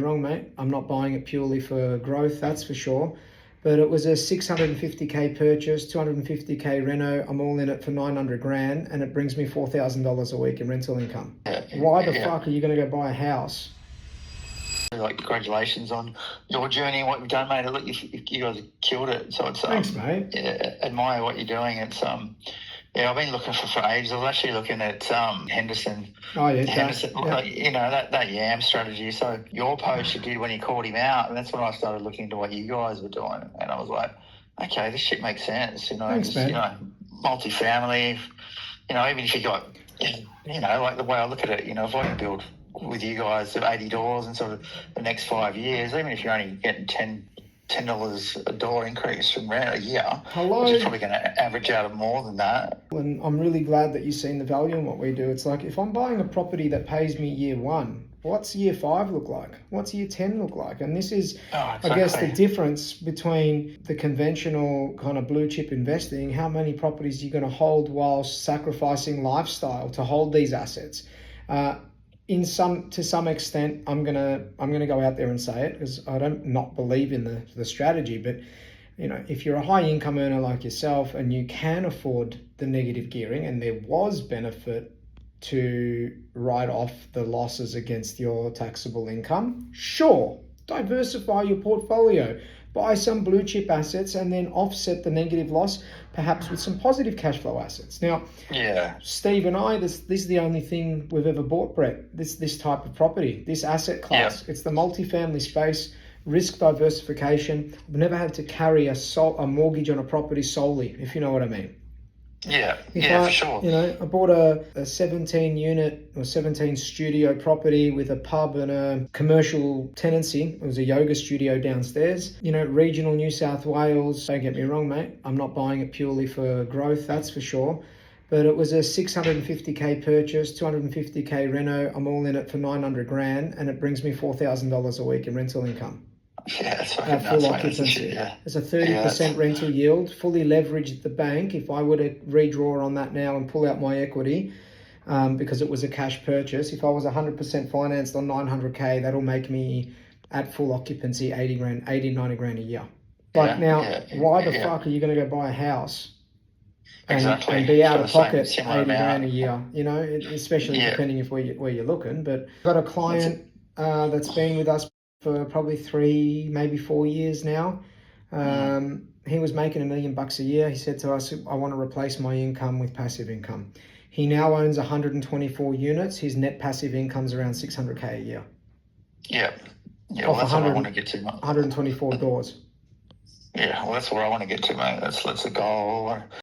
wrong, mate. I'm not buying it purely for growth, that's for sure. But it was a 650K purchase, 250K reno. I'm all in it for 900 grand, and it brings me $4,000 a week in rental income. Why the fuck are you going to go buy a house? Like, congratulations on your journey and what you've done, mate. Look, you guys have killed it. So it's thanks, mate. Yeah, admire what you're doing. It's yeah, I've been looking for ages. I was actually looking at Henderson. Oh yeah, Henderson. yeah. Like, you know, that YAM strategy. So your post you did when you called him out, and that's when I started looking into what you guys were doing, and I was like, okay, this shit makes sense. You know, thanks, man. You know, multifamily. You know, even if you got, you know, like the way I look at it, you know, if I can build with you guys at 80 doors in sort of the next 5 years, even if you're only getting $10 a door increase from rent a year, which is probably going to average out of more than that. And I'm really glad that you've seen the value in what we do. It's like, if I'm buying a property that pays me year 1, what's year 5 look like? What's year 10 look like? And this is, exactly. I guess, the difference between the conventional kind of blue chip investing. How many properties you're going to hold while sacrificing lifestyle to hold these assets. To some extent, I'm gonna go out there and say it, because I don't not believe in the strategy. But you know, if you're a high income earner like yourself and you can afford the negative gearing, and there was benefit to write off the losses against your taxable income, sure, diversify your portfolio. Buy some blue chip assets and then offset the negative loss, perhaps with some positive cash flow assets. Now, yeah, Steve and I, this is the only thing we've ever bought, Brett. This type of property, this asset class. Yeah. It's the multifamily space, risk diversification. I've never had to carry a mortgage on a property solely, if you know what I mean. Yeah, for sure. You know, I bought a 17 unit or 17 studio property with a pub and a commercial tenancy. It was a yoga studio downstairs. You know, regional New South Wales. Don't get me wrong, mate. I'm not buying it purely for growth, that's for sure. But it was a 650K purchase, 250K reno. I'm all in it for 900 grand, and it brings me $4,000 a week in rental income. Yeah, that's at full occupancy. Yeah. There's a 30% rental yield, fully leveraged at the bank. If I were to redraw on that now and pull out my equity, because it was a cash purchase, if I was 100% financed on 900K, that'll make me at full occupancy 80 grand, 80, 90 grand a year. But why the fuck are you going to go buy a house and be out of pocket 80 grand a year? You know, especially depending if where you're looking. But I've got a client that's been with us for probably 3, maybe 4 years now. He was making $1 million a year. He said to us, I want to replace my income with passive income. He now owns 124 units. His net passive income's around 600K a year. Yeah, well, that's what I want to get to, mate. 124 doors. Yeah, well, that's where I want to get to, mate. That's the goal.